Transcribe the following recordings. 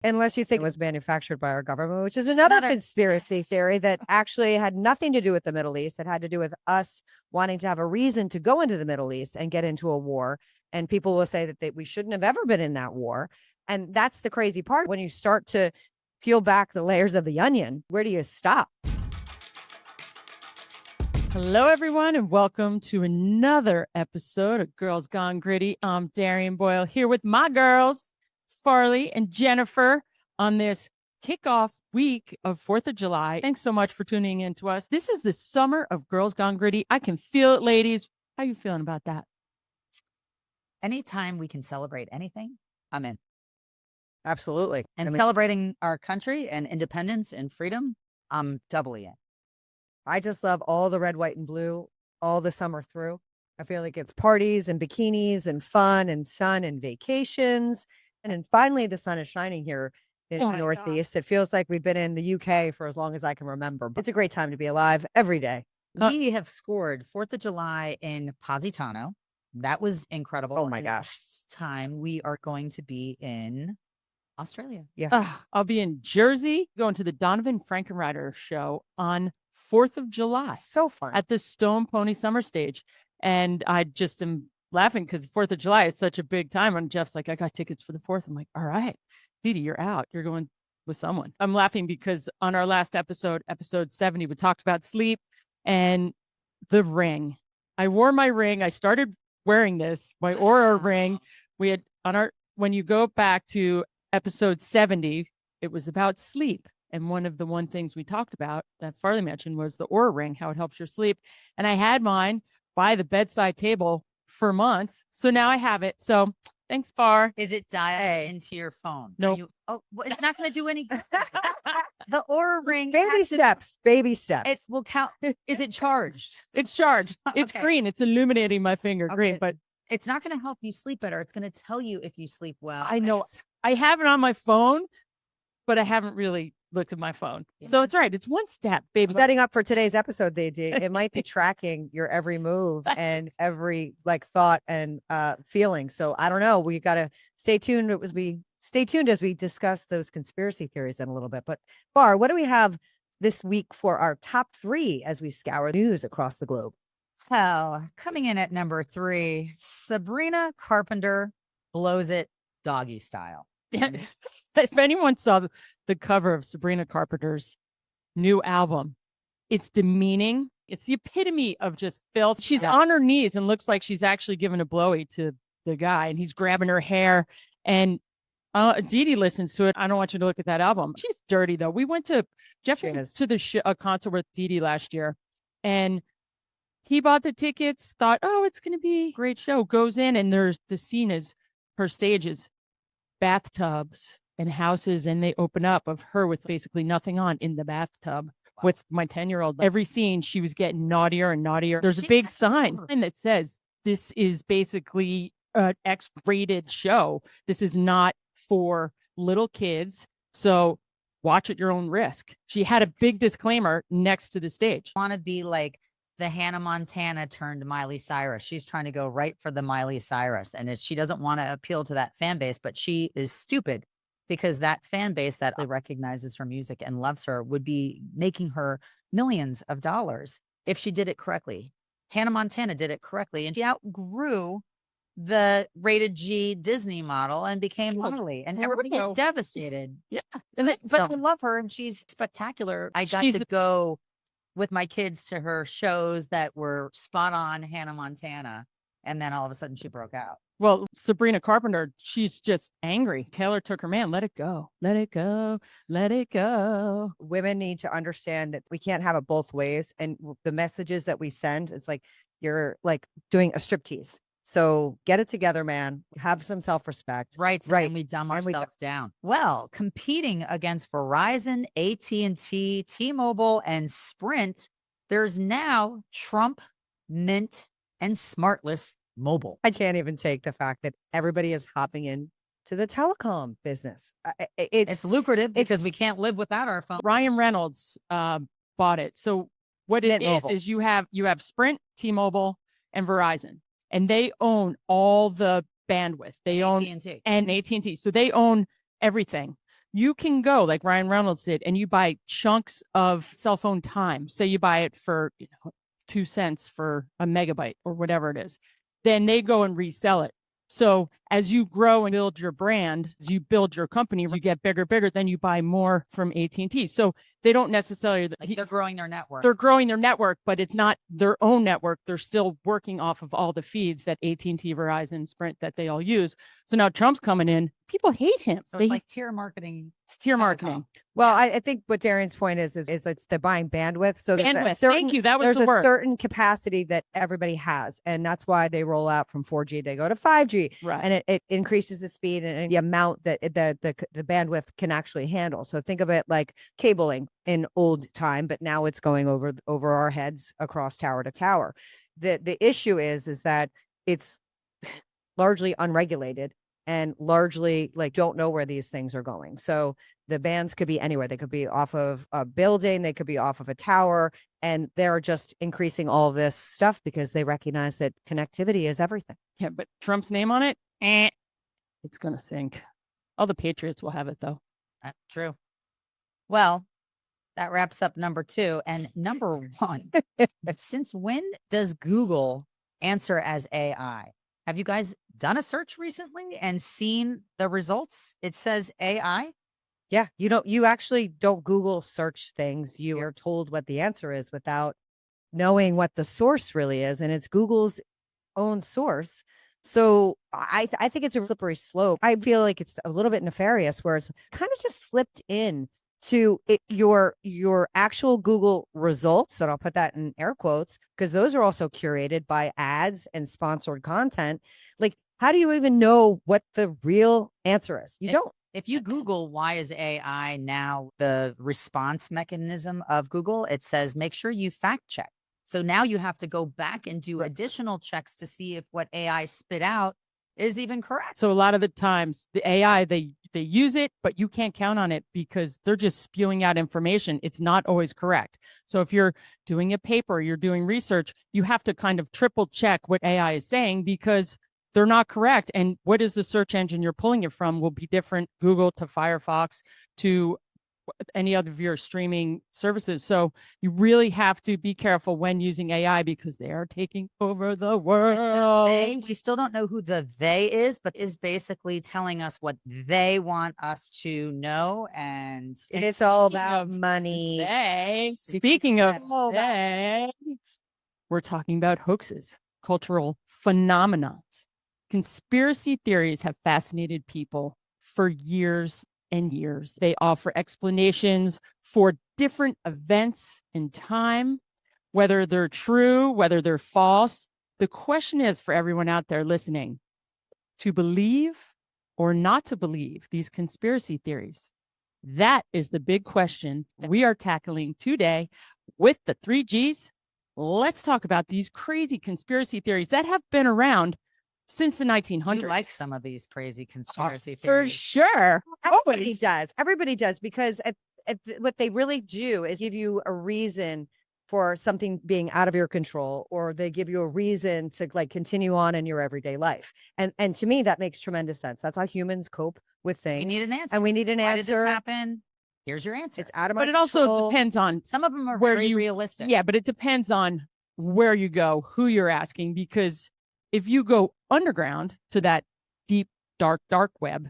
Unless you think it was manufactured by our government, which is another conspiracy theory that actually had nothing to do with the Middle East. It had to do with us wanting to have a reason to go into the Middle East and get into a war. And people will say that we shouldn't have ever been in that war. And that's the crazy part. When you start to peel back the layers of the onion, where do you stop? Hello, everyone, and welcome to another episode of Girls Gone Gritty. I'm Darian Boyle here with my girls, Farley and Jennifer, on this kickoff week of 4th of July. Thanks so much for tuning in to us. This is the summer of Girls Gone Gritty. I can feel it, ladies. How you feeling about that? Anytime we can celebrate anything, I'm in. Absolutely. And celebrating our country and independence and freedom, I'm doubly in. I just love all the red, white, and blue all the summer through. I feel like it's parties and bikinis and fun and sun and vacations. And then finally, the sun is shining here in the Northeast. It feels like we've been in the UK for as long as I can remember. It's a great time to be alive every day. We have scored 4th of July in Positano. That was incredible. Oh, my gosh. This time we are going to be in Australia. Yeah. I'll be in Jersey going to the Donovan Frankenreiter show on 4th of July. So fun. At the Stone Pony Summer Stage. And I just am laughing because 4th of July is such a big time. And Jeff's like, I got tickets for the 4th. I'm like, all right, Didi, you're out. You're going with someone. I'm laughing because on our last episode, episode 70, we talked about sleep and the ring. I wore my ring. I started wearing this, my Aura ring. We had when you go back to episode 70, it was about sleep. And one of the things we talked about that Farley mentioned was the Aura ring, how it helps your sleep. And I had mine by the bedside table for months. So now I have it. So thanks, Far. Is it dialed into your phone? No. Well, it's not going to do any good. The Aura ring. Baby steps. Baby steps. It will count. Is it charged? It's charged. It's green. It's illuminating my finger. Green, but it's not going to help you sleep better. It's going to tell you if you sleep well. I know. I have it on my phone, but I haven't really looked at my phone. Yeah. So it's right. It's one step, baby. Setting up for today's episode, it might be tracking your every move and every thought and feeling. So I don't know. We got to stay tuned. Stay tuned as we discuss those conspiracy theories in a little bit. But Bar, what do we have this week for our top 3 as we scour news across the globe? Well, coming in at number 3, Sabrina Carpenter blows it doggy style. If anyone saw the cover of Sabrina Carpenter's new album, it's demeaning. It's the epitome of just filth. She's on her knees and looks like she's actually giving a blowy to the guy, and he's grabbing her hair. And Didi listens to it. I don't want you to look at that album. She's dirty, though. We went to a concert with Didi last year, and he bought the tickets, thought, oh, it's going to be a great show. Goes in, and there's the scene is her stage is bathtubs and houses, and they open up of her with basically nothing on in the bathtub with my 10-year-old. Every scene she was getting naughtier and naughtier. There's a big sign that says this is basically an X-rated show. This is not for little kids, so watch at your own risk. She had a big disclaimer next to the stage. Want to be like the Hannah Montana turned Miley Cyrus. She's trying to go right for the Miley Cyrus. And she doesn't want to appeal to that fan base, but she is stupid because that fan base that recognizes her music and loves her would be making her millions of dollars if she did it correctly. Hannah Montana did it correctly, and she outgrew the rated G Disney model and became Miley, and everybody is devastated. Yeah. But I love her, and she's spectacular. I got to go with my kids to her shows that were spot on Hannah Montana. And then all of a sudden she broke out. Well, Sabrina Carpenter, she's just angry. Taylor took her man. Let it go. Let it go. Let it go. Women need to understand that we can't have it both ways. And the messages that we send, it's like you're doing a striptease. So get it together, man. Have some self-respect. Right. And we dumb ourselves down. Well, competing against Verizon, AT&T, T-Mobile, and Sprint, there's now Trump, Mint, and Smartless Mobile. I can't even take the fact that everybody is hopping in to the telecom business. It's lucrative because we can't live without our phone. Ryan Reynolds bought it. So what it is you have Sprint, T-Mobile, and Verizon. And they own all the bandwidth. They own AT&T. And AT&T. So they own everything. You can go like Ryan Reynolds did, and you buy chunks of cell phone time. Say you buy it for 2 cents for a megabyte or whatever it is. Then they go and resell it. So as you grow and build your brand, as you build your company, you get bigger, then you buy more from AT&T. So they don't necessarily Like they're growing their network. they're growing their network, but it's not their own network. They're still working off of all the feeds that AT&T, Verizon, Sprint that they all use. So now Trump's coming in. People hate him. So it's like tier marketing. It's tier telecom. marketing. Well, I think what Darian's point is it's the buying bandwidth. So there's a Bandwidth. certain, Thank you. That was there's the a word. certain capacity that everybody has, and that's why they roll out from 4G. They go to 5G, Right. and it increases the speed and the amount that the bandwidth can actually handle. So think of it like cabling in old time, but now it's going over our heads across tower to tower. The issue is that it's largely unregulated and largely like don't know where these things are going. So the bands could be anywhere. They could be off of a building, they could be off of a tower, and they're just increasing all this stuff because they recognize that connectivity is everything. Yeah, but Trump's name on it, it's going to sink. All the Patriots will have it, though. That's true. Well, that wraps up number 2. And number 1, since when does Google answer as AI? Have you guys done a search recently and seen the results? It says AI. Yeah, you actually don't Google search things. You are told what the answer is without knowing what the source really is, and it's Google's own source. So I think it's a slippery slope. I feel like it's a little bit nefarious where it's kind of just slipped in to your actual Google results, and I'll put that in air quotes because those are also curated by ads and sponsored content. Like, how do you even know what the real answer is? You don't. If you Google why is AI now the response mechanism of Google, it says make sure you fact check. So now you have to go back and do additional checks to see if what AI spit out is even correct. So a lot of the times the AI, they use it, but you can't count on it because they're just spewing out information. It's not always correct. So if you're doing a paper, you're doing research, you have to kind of triple check what AI is saying because they're not correct. And what is the search engine you're pulling it from will be different, Google to Firefox to any other of your streaming services. So you really have to be careful when using AI because they are taking over the world. We still don't know who the they is, but is basically telling us what they want us to know. And It's all about money. Speaking of they, we're talking about hoaxes, cultural phenomenons. Conspiracy theories have fascinated people for years and years. They offer explanations for different events in time, whether they're true, whether they're false. The question is for everyone out there listening, to believe or not to believe these conspiracy theories. That is the big question we are tackling today with the 3Gs. Let's talk about these crazy conspiracy theories that have been around since the 1900s. You like some of these crazy conspiracy For theories. sure. Everybody does. Everybody does because what they really do is give you a reason for something being out of your control, or they give you a reason to like continue on in your everyday life. And to me, that makes tremendous sense. That's how humans cope with things. We need an answer. And we need an Why answer. did this happen? Here's your answer. It's out of my But it also control. depends on Some of them are where very you- realistic. Yeah, but it depends on where you go, who you're asking, because if you go underground to that deep, dark web,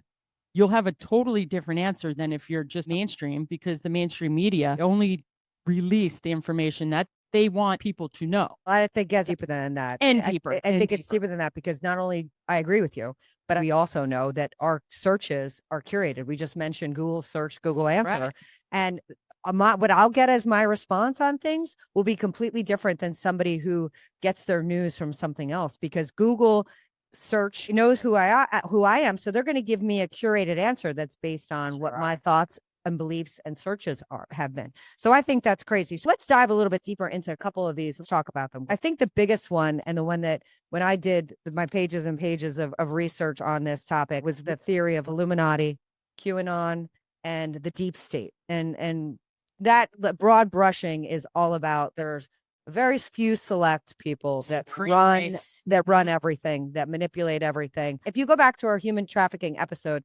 you'll have a totally different answer than if you're just mainstream, because the mainstream media only release the information that they want people to know. I think it's deeper than that. And deeper, I and think it's deeper. deeper than that because not only I agree with you, but we also know that our searches are curated. We just mentioned Google search, Google answer, Right. and what I'll get as my response on things will be completely different than somebody who gets their news from something else, because Google search knows who I am, so they're going to give me a curated answer that's based on what my thoughts and beliefs and searches have been. So I think that's crazy. So let's dive a little bit deeper into a couple of these. Let's talk about them. I think the biggest one, and the one that when I did my pages and pages of research on this topic, was the theory of Illuminati, QAnon, and the deep state. And that the broad brushing is all about there's very few select people that Supreme run race. everything, that manipulate everything. If you go back to our human trafficking episode,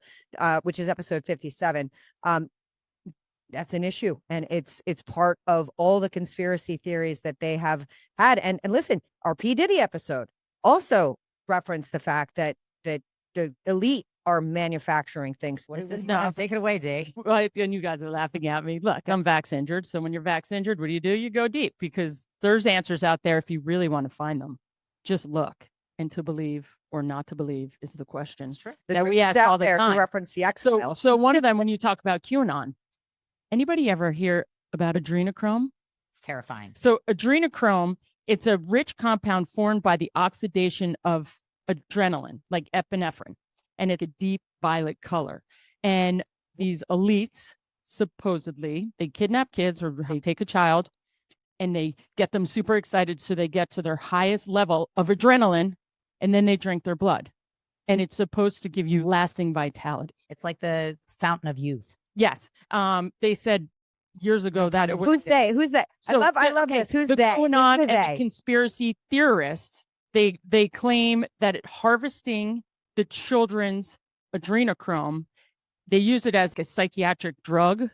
which is episode 57, that's an issue, and it's part of all the conspiracy theories that they have had. And listen, our P. Diddy episode also referenced the fact that the elite are manufacturing things. This is not. Take it away, Dave. Right, and you guys are laughing at me. Look, I'm vax injured. So when you're vax injured, what do? You go deep, because there's answers out there if you really want to find them. Just look, and to believe or not to believe is the question that we ask all the time. To reference the X-Files. So one of them, when you talk about QAnon, anybody ever hear about adrenochrome? It's terrifying. So adrenochrome, it's a rich compound formed by the oxidation of adrenaline, like epinephrine, and it's a deep violet color. And these elites, supposedly, they kidnap kids or they take a child and they get them super excited, so they get to their highest level of adrenaline, and then they drink their blood. And it's supposed to give you lasting vitality. It's like the fountain of youth. Yes. They said years ago that it was. Who's they? Who's that? So I love this. Who's the they? QAnon Who's and the conspiracy theorists, they claim that harvesting the children's adrenochrome, they use it as a psychiatric drug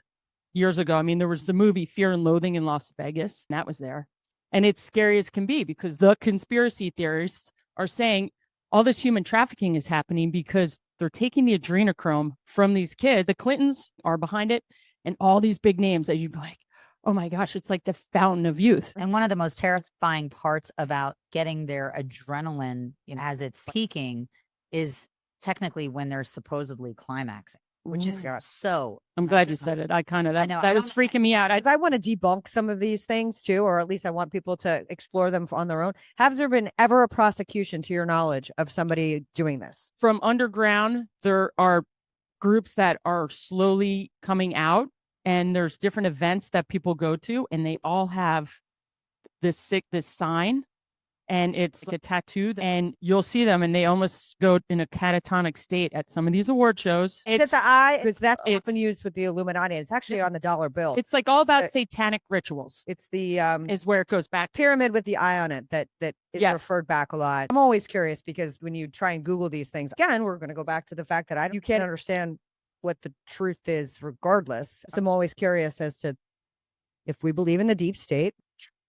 years ago. I mean, there was the movie Fear and Loathing in Las Vegas, and that was there. And it's scary as can be, because the conspiracy theorists are saying all this human trafficking is happening because they're taking the adrenochrome from these kids. The Clintons are behind it, and all these big names that you'd be like, oh my gosh, it's like the fountain of youth. And one of the most terrifying parts about getting their adrenaline, as it's peaking, is technically when they're supposedly climaxing, which is so. I'm glad you said it. I know that was freaking me out. I want to debunk some of these things too, or at least I want people to explore them on their own. Have there been ever a prosecution, to your knowledge, of somebody doing this? From underground, there are groups that are slowly coming out, and there's different events that people go to, and they all have this sign, and it's like a tattoo, and you'll see them, and they almost go in a catatonic state at some of these award shows. It's the eye, because that's often used with the Illuminati. It's actually on the dollar bill. It's like all about satanic rituals. It's the is where it goes back to. Pyramid with the eye on it that is referred back a lot. I'm always curious, because when you try and Google these things, again, we're going to go back to the fact that you can't understand what the truth is regardless. So I'm always curious as to if we believe in the deep state,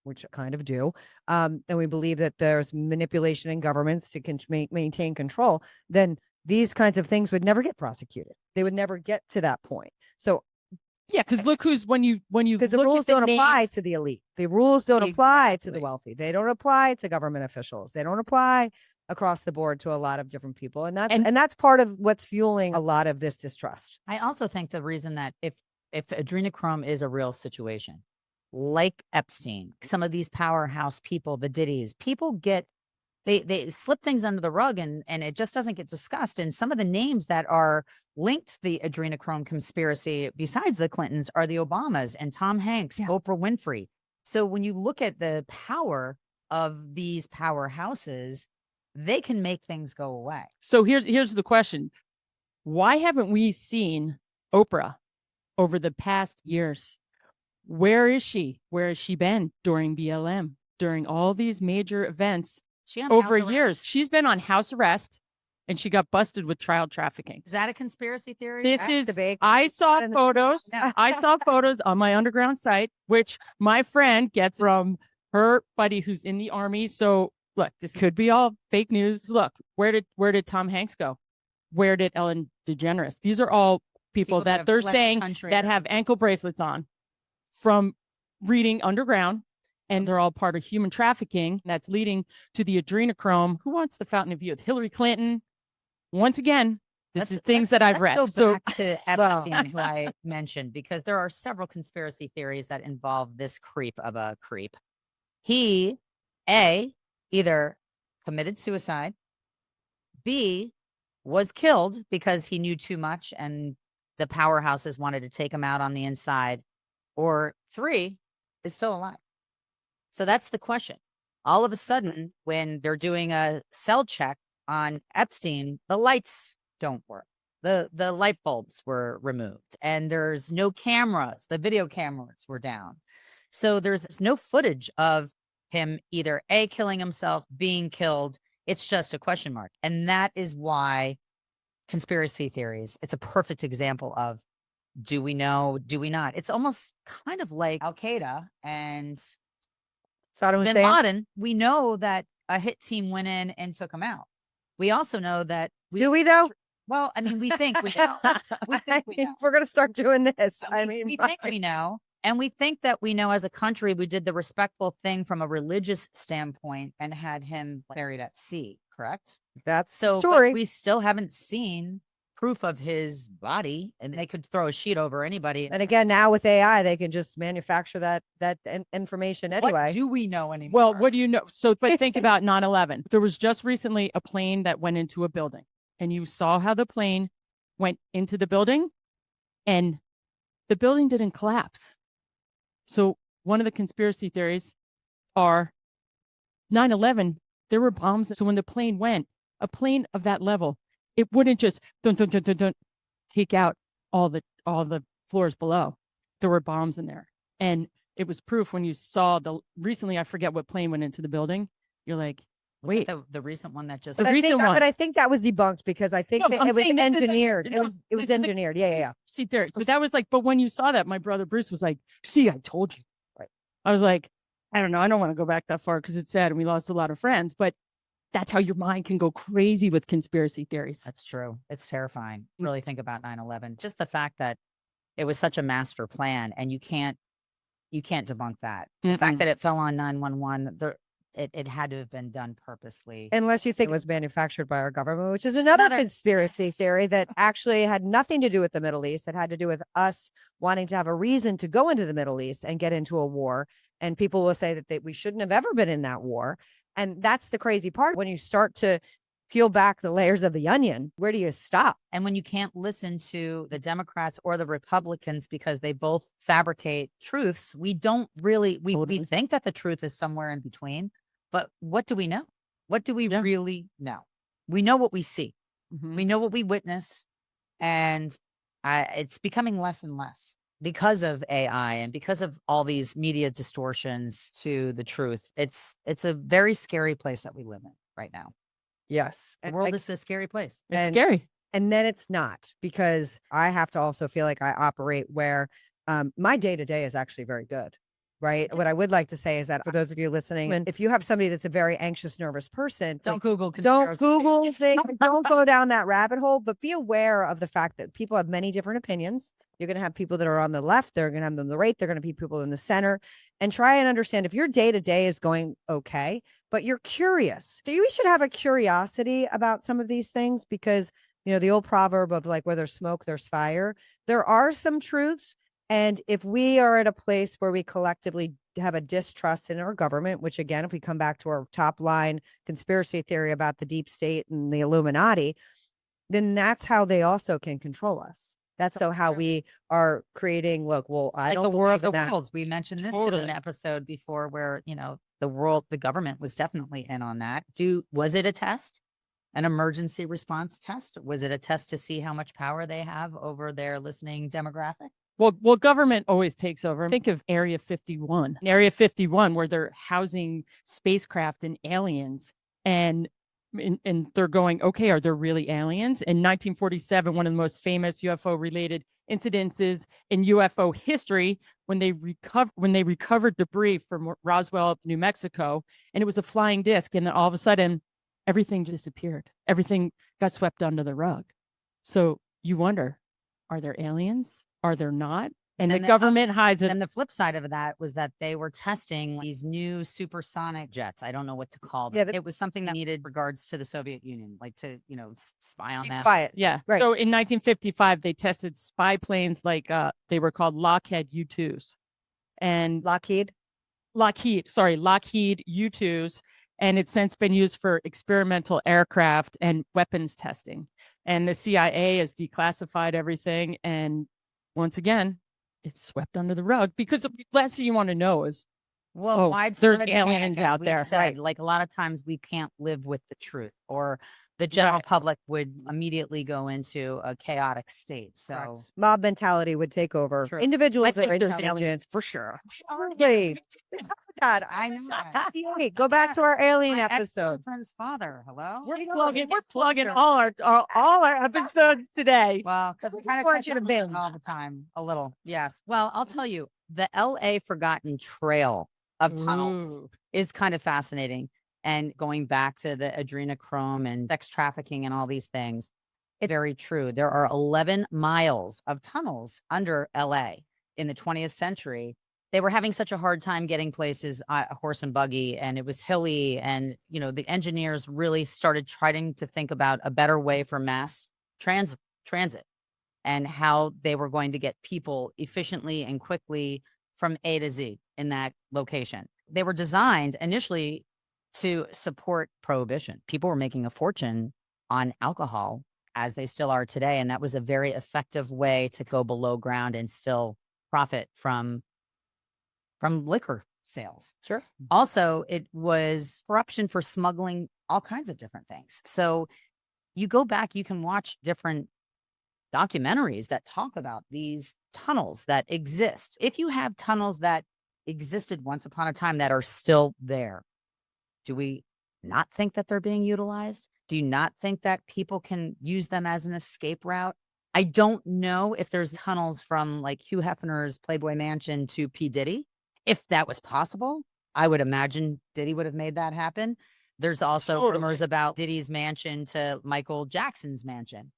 which I kind of do, and we believe that there's manipulation in governments to maintain control, then these kinds of things would never get prosecuted. They would never get to that point. So yeah, because look who's when you because the rules don't apply to the elite. The rules don't apply to the wealthy. They don't apply to government officials. They don't apply across the board to a lot of different people. And that's part of what's fueling a lot of this distrust. I also think the reason that if adrenochrome is a real situation, like Epstein, some of these powerhouse people, the Diddies, people get, they slip things under the rug, and it just doesn't get discussed. And some of the names that are linked to the adrenochrome conspiracy, besides the Clintons, are the Obamas and Tom Hanks, Oprah Winfrey. So when you look at the power of these powerhouses, they can make things go away. So here's the question. Why haven't we seen Oprah over the past years? Where is she? Where has she been during BLM, during all these major events over years? She's been on house arrest, and she got busted with child trafficking. Is that a conspiracy theory? I saw photos. I saw photos on my underground site, which my friend gets from her buddy who's in the Army. So look, this could be all fake news. Look, where did Tom Hanks go? Where did Ellen DeGeneres? These are all people that they're saying that have ankle bracelets on from reading underground, and they're all part of human trafficking that's leading to the adrenochrome. Who wants the fountain of youth? Hillary Clinton. Once again, this is things that I've read. Let's go back to Epstein, who I mentioned, because there are several conspiracy theories that involve this creep of a creep. He, A, either committed suicide, B, was killed because he knew too much and the powerhouses wanted to take him out on the inside, or 3, is still alive. So that's the question. All of a sudden, when they're doing a cell check on Epstein, the lights don't work. The light bulbs were removed, and there's no cameras. The video cameras were down. So there's no footage of him either A, killing himself, being killed. It's just a question mark. And that is why conspiracy theories, it's a perfect example of, do we know? Do we not? It's almost kind of like Al Qaeda and Saddam bin Hussein. Laden. We know that a hit team went in and took him out. We also know that Do we though? Well, I mean, we think we know. We think we know. We're gonna start doing this. We think we know. And we think that we know as a country, we did the respectful thing from a religious standpoint and had him buried at sea, correct? That's So the story. but we still haven't seen proof of his body, and they could throw a sheet over anybody. And again, now with AI, they can just manufacture that information anyway. What do we know anymore? Well, what do you know? So, but think about 9/11. There was just recently a plane that went into a building, and you saw how the plane went into the building, and the building didn't collapse. So, one of the conspiracy theories are 9/11. There were bombs. So when the plane went, a plane of that level, it wouldn't just take out all the floors below. There were bombs in there, and it was proof when you saw recently. I forget what plane went into the building. You're like, wait, the recent one that just The recent one. But I think that was debunked because I think No, that I'm it was saying this is- engineered. no, It was this is the- engineered. Yeah. see there. So that was like, but when you saw that, my brother Bruce was like, see, I told you. Right. I was like, I don't know. I don't want to go back that far because it's sad and we lost a lot of friends, but that's how your mind can go crazy with conspiracy theories. That's true. It's terrifying. Really think about 9/11. Just the fact that it was such a master plan, and you can't debunk that. The fact that it fell on 911, it had to have been done purposely. Unless you think it was manufactured by our government, which is another conspiracy theory that actually had nothing to do with the Middle East. It had to do with us wanting to have a reason to go into the Middle East and get into a war. And people will say that we shouldn't have ever been in that war. And that's the crazy part. When you start to peel back the layers of the onion, where do you stop? And when you can't listen to the Democrats or the Republicans because they both fabricate truths, we don't really, we think that the truth is somewhere in between. But what do we know? What do we really know? We know what we see. We know what we witness. And it's becoming less and less because of AI and because of all these media distortions to the truth. It's a very scary place that we live in right now. Yes. The world is a scary place. It's scary. And then it's not, because I have to also feel like I operate where my day-to-day is actually very good. Right. What I would like to say is that for those of you listening, and if you have somebody that's a very anxious, nervous person, Don't Google don't conspiracy Google theories. things, don't go down that rabbit hole, but be aware of the fact that people have many different opinions. You're going to have people that are on the left, they're going to have them on the right, they're going to be people in the center, and try and understand if your day-to-day is going okay, but you're curious. So we should have a curiosity about some of these things, because, you know, the old proverb of like, where there's smoke, there's fire. There are some truths. And if we are at a place where we collectively have a distrust in our government, which again, if we come back to our top line conspiracy theory about the deep state and the Illuminati, then that's how they also can control us. That's so how we are creating, I Like don't the War of the believe in that. Worlds. We mentioned this in Totally. an episode before where, you know, the government was definitely in on that. Was it a test? An emergency response test? Was it a test to see how much power they have over their listening demographic? Well, government always takes over. Think of Area 51. Area 51, where they're housing spacecraft and aliens, and they're going, okay, are there really aliens? In 1947, one of the most famous UFO-related incidences in UFO history, when they recovered debris from Roswell, New Mexico, and it was a flying disc, and then all of a sudden, everything disappeared. Everything got swept under the rug. So you wonder, are there aliens? Are there not? And the government hides it. And the flip side of that was that they were testing these new supersonic jets. I don't know what to call them. Yeah, it was something that needed regards to the Soviet Union, like to, you know, spy on them. Quiet. Yeah. Right. So in 1955, they tested spy planes like they were called Lockheed U-2s. And Lockheed U-2s. And it's since been used for experimental aircraft and weapons testing. And the CIA has declassified everything. And once again, it's swept under the rug, because the last thing you want to know is, Well, there's widespread aliens panic, as out we've there. said. Like a lot of times we can't live with the truth, or the general Right. public would immediately go into a chaotic state. So Mob mentality would take over. True. Individuals I are think there's intelligent for sure. yeah, God, I know that. Wait, go back to our alien My episode. ex-boyfriend's father. Hello. We're You plugging, get we're plugging closer. all our episodes today. Well, because we kind of want you to binge. all the time, a little. Yes. Well, I'll tell you, the LA Forgotten Trail of tunnels Ooh. is kind of fascinating. And going back to the adrenochrome and sex trafficking and all these things, it's very true. There are 11 miles of tunnels under LA in the 20th century. They were having such a hard time getting places, horse and buggy, and it was hilly. And, you know, the engineers really started trying to think about a better way for mass transit and how they were going to get people efficiently and quickly from A to Z in that location. They were designed initially to support prohibition. People were making a fortune on alcohol, as they still are today. And that was a very effective way to go below ground and still profit from liquor sales. Sure. Also, it was corruption for smuggling all kinds of different things. So you go back, you can watch different documentaries that talk about these tunnels that exist. If you have tunnels that existed once upon a time that are still there, do we not think that they're being utilized? Do you not think that people can use them as an escape route? I don't know if there's tunnels from like Hugh Hefner's Playboy Mansion to P. Diddy. If that was possible, I would imagine Diddy would have made that happen. There's also rumors about Diddy's mansion to Michael Jackson's mansion.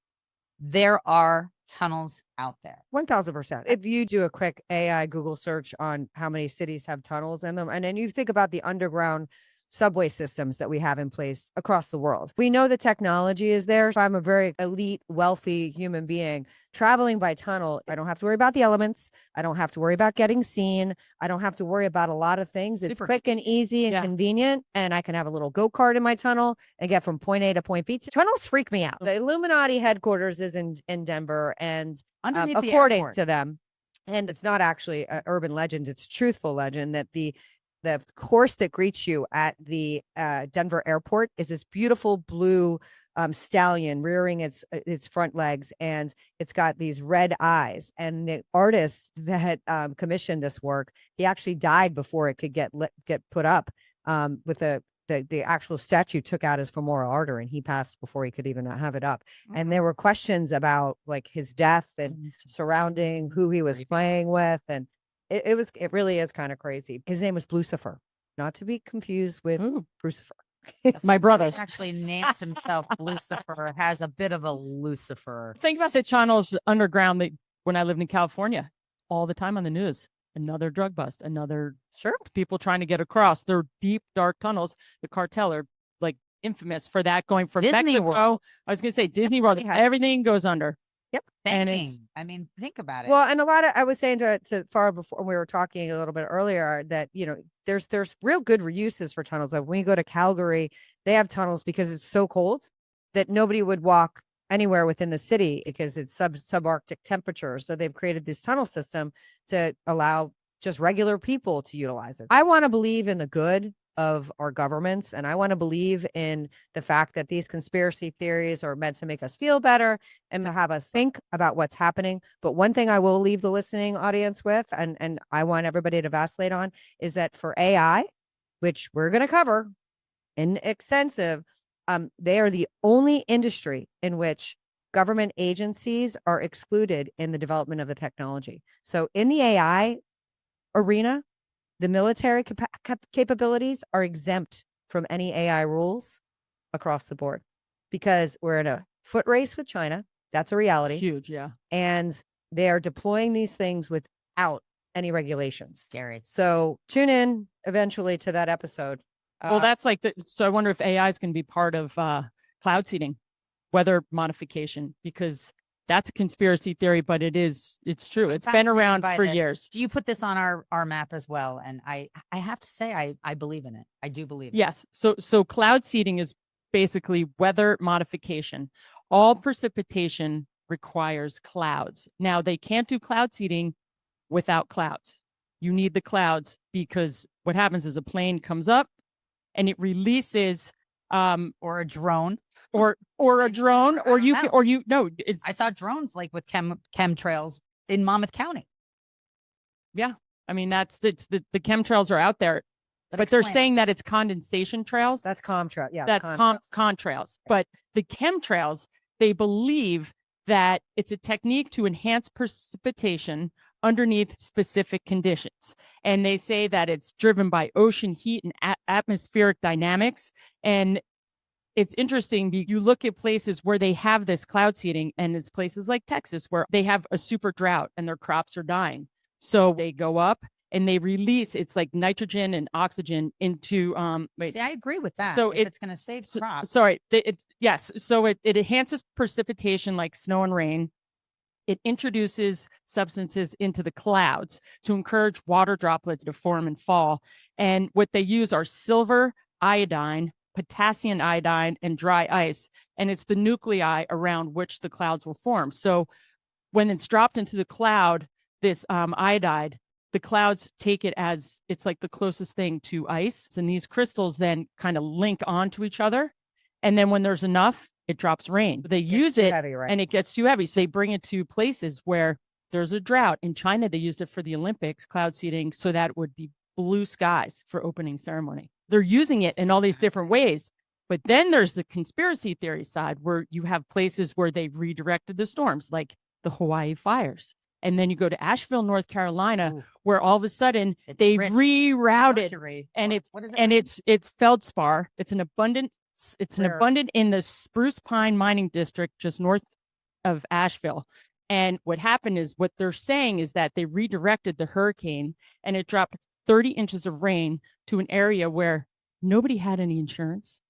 There are tunnels out there. 1000%. If you do a quick AI Google search on how many cities have tunnels in them, and then you think about the underground subway systems that we have in place across the world. We know the technology is there. If I'm a very elite, wealthy human being traveling by tunnel, I don't have to worry about the elements. I don't have to worry about getting seen. I don't have to worry about a lot of things. It's Super. quick and easy and convenient. And I can have a little go-kart in my tunnel and get from point A to point B. Tunnels freak me out. The Illuminati headquarters is in Denver, and Underneath the according airport. to them, and it's not actually an urban legend, it's truthful legend, that the horse that greets you at the Denver airport is this beautiful blue stallion rearing its front legs, and it's got these red eyes. And the artist that commissioned this work, he actually died before it could get put up. With the actual statue took out his femoral artery, and he passed before he could even have it up. And there were questions about like his death and surrounding who he was playing with, and it really is kind of crazy. His name was Lucifer, not to be confused with Crucifer. My brother He actually named himself Lucifer, has a bit of a Lucifer. Think about the tunnels underground that when I lived in California, all the time on the news. Another drug bust, another people trying to get across. They're deep, dark tunnels. The cartel are like infamous for that, going from Disney Mexico. World. I was going to say Disney World. Everything goes under. Yep. And Thinking. I mean, think about it. Well, and a lot of, I was saying to Farley before, we were talking a little bit earlier, that, you know, there's real good reuses for tunnels. Like when you go to Calgary, they have tunnels because it's so cold that nobody would walk anywhere within the city because it's subarctic temperature. So they've created this tunnel system to allow just regular people to utilize it. I want to believe in the good of our governments, and I want to believe in the fact that these conspiracy theories are meant to make us feel better and to have us think about what's happening. But one thing I will leave the listening audience with, and I want everybody to vacillate on, is that for AI, which we're going to cover in extensive, they are the only industry in which government agencies are excluded in the development of the technology. So in the AI arena, the military capabilities are exempt from any AI rules across the board because we're in a foot race with China. That's a reality. Huge, yeah. And they are deploying these things without any regulations. Scary. So tune in eventually to that episode. Well, that's like so I wonder if AI is going to be part of cloud seeding, weather modification, because that's a conspiracy theory, but it's true. It's been around for years. Do you put this on our map as well? And I have to say, I believe in it. I do believe it. Yes. So cloud seeding is basically weather modification. All precipitation requires clouds. Now, they can't do cloud seeding without clouds. You need the clouds because what happens is a plane comes up and it releases or a drone. or a drone, or you can, or you no. I saw drones like with chemtrails in Monmouth County. Yeah, I mean the chemtrails are out there, but they're saying that it's condensation trails. That's contrail. Yeah, that's contrails. But the chemtrails, they believe that it's a technique to enhance precipitation underneath specific conditions. And they say that it's driven by ocean heat and atmospheric dynamics. And it's interesting. You look at places where they have this cloud seeding, and it's places like Texas where they have a super drought and their crops are dying. So they go up and they release, it's like nitrogen and oxygen into See, I agree with that. So it's going to save crops. Yes. So it enhances precipitation like snow and rain. It introduces substances into the clouds to encourage water droplets to form and fall. And what they use are silver, iodine, potassium iodine, and dry ice. And it's the nuclei around which the clouds will form. So when it's dropped into the cloud, this iodide, the clouds take it as it's like the closest thing to ice. And these crystals then kind of link onto each other. And then when there's enough, it drops rain. They use it heavy, right? and it gets too heavy. So they bring it to places where there's a drought. In China, they used it for the Olympics, cloud seeding, so that it would be blue skies for opening ceremony. They're using it in all these different ways. But then there's the conspiracy theory side where you have places where they redirected the storms, like the Hawaii fires. And then you go to Asheville, North Carolina, where all of a sudden they rerouted, and it's feldspar. It's an abundant in the Spruce Pine mining district just north of Asheville. And what happened is, what they're saying is that they redirected the hurricane and it dropped 30 inches of rain to an area where nobody had any insurance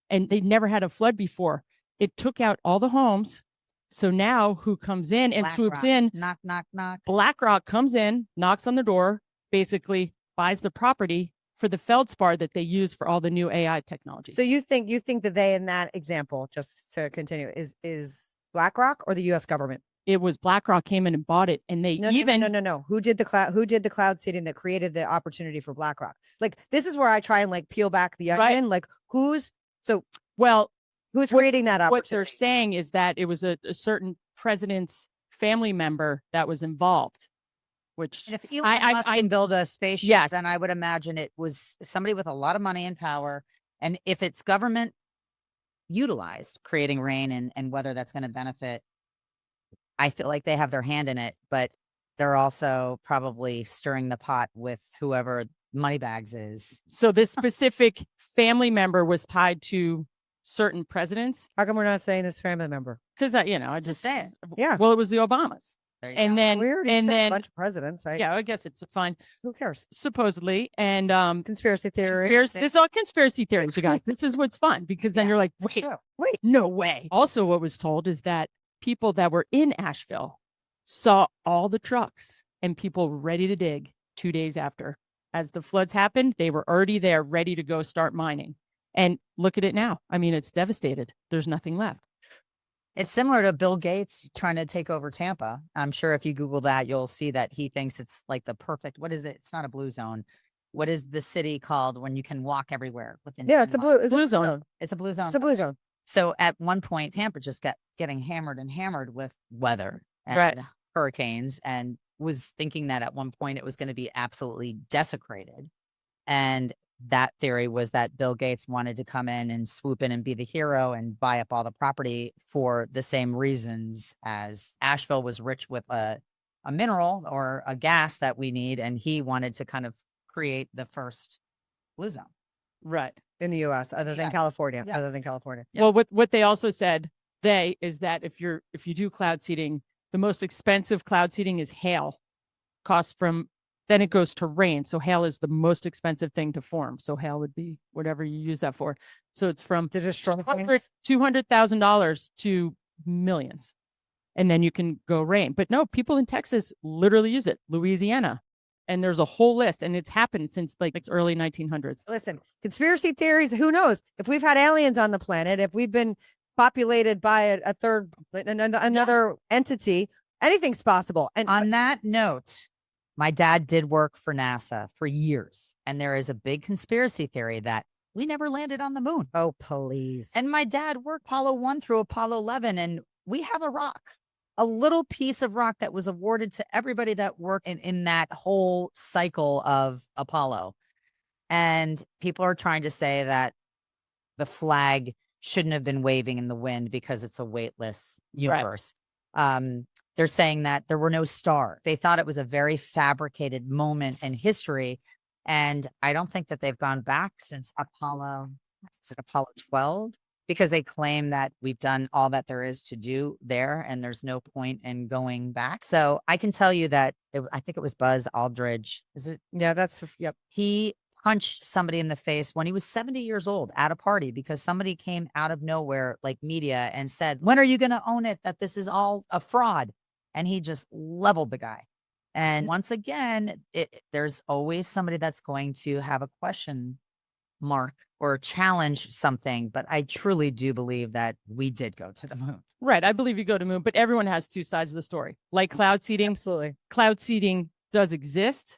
and they'd never had a flood before. It took out all the homes. So now who comes in and swoops in? Knock, knock, knock. BlackRock comes in, knocks on the door, basically buys the property for the feldspar that they use for all the new AI technology. So you think that they, in that example, just to continue, is BlackRock or the U.S. government? It was BlackRock came in and bought it, and they no. Who did the cloud seeding that created the opportunity for BlackRock? Like, this is where I try and like peel back the onion. Right. Like, who's creating that opportunity? What they're saying is that it was a certain president's family member that was involved. Which, and if Elon Musk can build a spaceship, then I would imagine it was somebody with a lot of money and power. And if it's government utilized, creating rain and whether that's going to benefit, I feel like they have their hand in it, but they're also probably stirring the pot with whoever Moneybags is. So this specific family member was tied to certain presidents. How come we're not saying this family member? Because I just say it. Yeah. Well, it was the Obamas. And then a bunch of presidents. Yeah, I guess it's fine. Who cares? Supposedly. And conspiracy theory. This is all conspiracy theories, you guys. This is what's fun, because then you're like, wait, no way. Also, what was told is that people that were in Asheville saw all the trucks and people ready to dig 2 days after. As the floods happened, they were already there, ready to go start mining. And look at it now. I mean, it's devastated. There's nothing left. It's similar to Bill Gates trying to take over Tampa. I'm sure if you Google that, you'll see that he thinks it's like the perfect, what is it? It's not a blue zone. What is the city called when you can walk everywhere within? Yeah, it's a blue zone. It's a blue zone. It's a blue zone. So at one point, Tampa just got getting hammered with weather and hurricanes, and was thinking that at one point it was going to be absolutely desecrated. And that theory was that Bill Gates wanted to come in and swoop in and be the hero and buy up all the property for the same reasons as Asheville was rich with a mineral or a gas that we need. And he wanted to kind of create the first blue zone. Right. In the U.S., other than California. Yeah. Other than California. Yeah. Well, what they also said is that if you do cloud seeding, the most expensive cloud seeding is hail. Then it goes to rain. So hail is the most expensive thing to form. So hail would be whatever you use that for. So it's from $200,000 to millions. And then you can go rain. But no, people in Texas literally use it. Louisiana. And there's a whole list. And it's happened since like early 1900s. Listen, conspiracy theories, who knows? If we've had aliens on the planet, if we've been populated by another entity, anything's possible. And on that note, my dad did work for NASA for years. And there is a big conspiracy theory that we never landed on the moon. Oh, please. And my dad worked Apollo 1 through Apollo 11, and we have a rock, a little piece of rock that was awarded to everybody that worked in that whole cycle of Apollo. And people are trying to say that the flag shouldn't have been waving in the wind because it's a weightless universe. They're saying that there were no stars. They thought it was a very fabricated moment in history. And I don't think that they've gone back since Apollo 12? Because they claim that we've done all that there is to do there and there's no point in going back. So I can tell you that I think it was Buzz Aldridge. Is it? Yeah, that's, yep. He punched somebody in the face when he was 70 years old at a party because somebody came out of nowhere, like media, and said, when are you going to own it that this is all a fraud? And he just leveled the guy. And once again, there's always somebody that's going to have a question mark or challenge something. But I truly do believe that we did go to the moon. Right. I believe you go to the moon, but everyone has two sides of the story. Like cloud seeding. Absolutely. Cloud seeding does exist,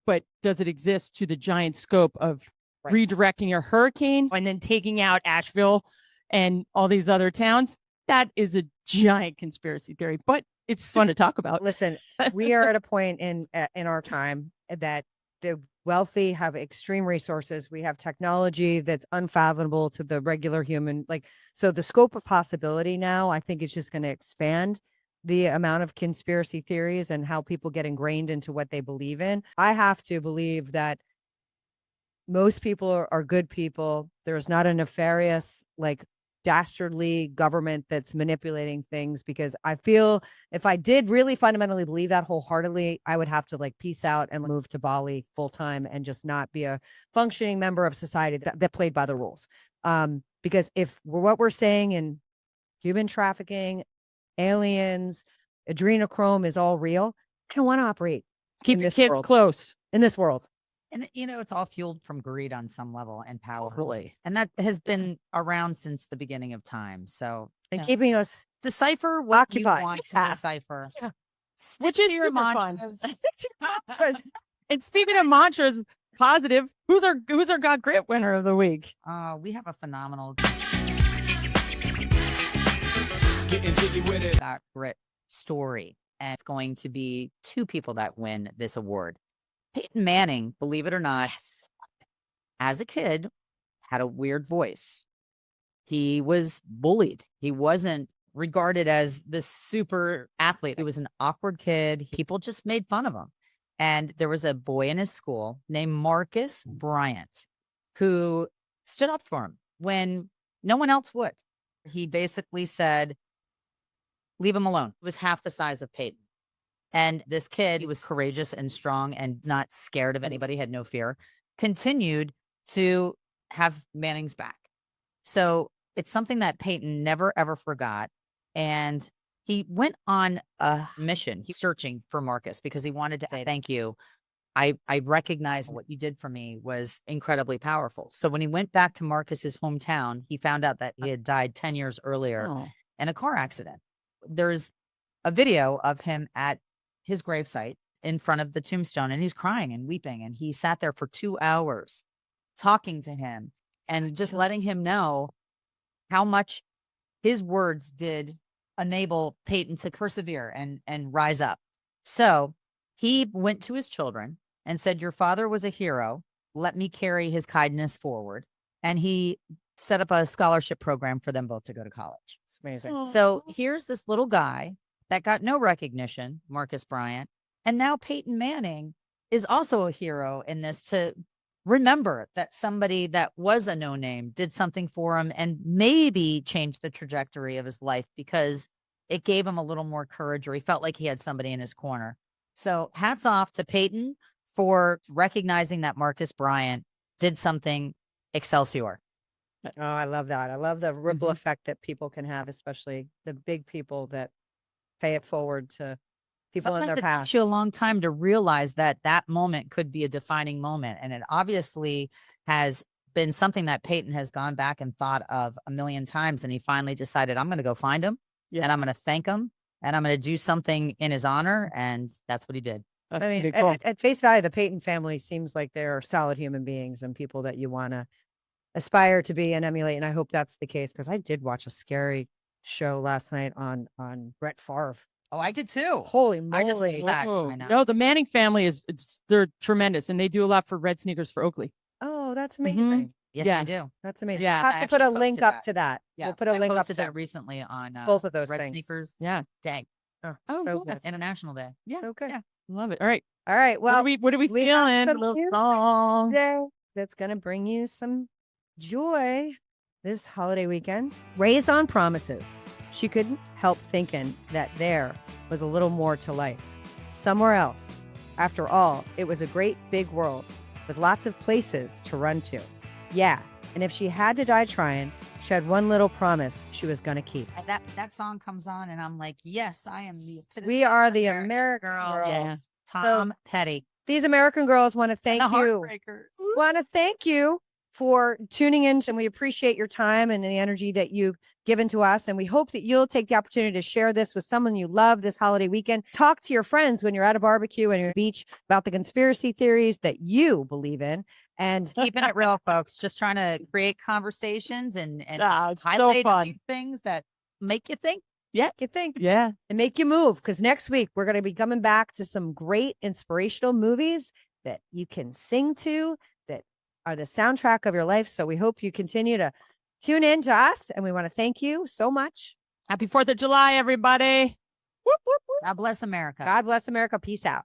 but does it exist to the giant scope of redirecting a hurricane and then taking out Asheville and all these other towns? That is a giant conspiracy theory, but it's fun to talk about. Listen, we are at a point in our time that the wealthy have extreme resources. We have technology that's unfathomable to the regular human. So the scope of possibility now, I think, is just going to expand the amount of conspiracy theories and how people get ingrained into what they believe in. I have to believe that most people are good people. There's not a nefarious, dastardly government that's manipulating things, because I feel if I did really fundamentally believe that wholeheartedly, I would have to peace out and move to Bali full time and just not be a functioning member of society that played by the rules. Because if what we're saying in human trafficking, aliens, adrenochrome is all real, I don't want to operate. Keep your kids close in this world. And, it's all fueled from greed on some level and power. Totally. And that has been around since the beginning of time. So, and keeping us decipher what occupied. You want to decipher. Yeah. Which is your mantras. And speaking of mantras, positive, who's our God Grit winner of the week? We have a phenomenal Getting jiggy with it. God Grit story. And it's going to be two people that win this award. Peyton Manning, believe it or not, as a kid, had a weird voice. He was bullied. He wasn't regarded as this super athlete. He was an awkward kid. People just made fun of him. And there was a boy in his school named Marcus Bryant who stood up for him when no one else would. He basically said, leave him alone. He was half the size of Peyton. And this kid, he was courageous and strong and not scared of anybody, had no fear, continued to have Manning's back. So it's something that Peyton never, ever forgot. And he went on a mission. He's searching for Marcus because he wanted to say, thank you. I recognize what you did for me was incredibly powerful. So when he went back to Marcus's hometown, he found out that he had died 10 years earlier in a car accident. There's a video of him at his gravesite in front of the tombstone, and he's crying and weeping. And he sat there for 2 hours talking to him and just letting him know how much his words did enable Peyton to persevere and rise up. So he went to his children and said, your father was a hero. Let me carry his kindness forward. And he set up a scholarship program for them both to go to college. It's amazing. So here's this little guy that got no recognition, Marcus Bryant. And now Peyton Manning is also a hero in this, to remember that somebody that was a no name did something for him and maybe changed the trajectory of his life because it gave him a little more courage, or he felt like he had somebody in his corner. So hats off to Peyton for recognizing that Marcus Bryant did something excelsior. Oh, I love that. I love the ripple effect that people can have, especially the big people that pay it forward to people in their Sometimes it past. takes you a long time to realize that that moment could be a defining moment. And it obviously has been something that Peyton has gone back and thought of a million times. And he finally decided, I'm going to go find him and I'm going to thank him and I'm going to do something in his honor. And that's what he did. That's I mean, pretty cool. at face value, the Peyton family seems like they're solid human beings and people that you want to aspire to be and emulate. And I hope that's the case because I did watch a scary show last night on Brett Favre. Oh, I did too. Holy I just moly! that. Whoa. I know. No, the Manning family they're tremendous, and they do a lot for Red Sneakers for Oakley. Oh, that's amazing. Yes, Yeah. I do. That's amazing. Yeah. We'll have I to put a actually link posted up that. to that. Yeah, We'll put a I link up posted to that recently on both of those Red things. Sneakers. Yeah. Dang. Oh, Oh, so yes. good. International Day. Yeah. So good. Yeah. Love it. All right. All right. Well, What are we we have feeling? A some little music song. today that's going to bring you some joy this holiday weekend. Raised on promises, she couldn't help thinking that there was a little more to life, somewhere else. After all, it was a great big world with lots of places to run to. Yeah, and if she had to die trying, she had one little promise she was going to keep. And that song comes on, and I'm like, yes, I am the. We are the American girl. girls. Yeah. Tom Petty. These American girls want to thank And the you. Heartbreakers. Want to thank you for tuning in, and we appreciate your time and the energy that you've given to us. And we hope that you'll take the opportunity to share this with someone you love this holiday weekend. Talk to your friends when you're at a barbecue and you're at the beach about the conspiracy theories that you believe in. And Keeping it real, folks. Just trying to create conversations and It's so highlight a fun. few things that make you think. you think Yeah. and make you move, because next week we're going to be coming back to some great inspirational movies that you can sing to, that are the soundtrack of your life. So we hope you continue to tune in to us, and we want to thank you so much. Happy 4th of July, everybody. Whoop, whoop, whoop. God bless America. God bless America. Peace out.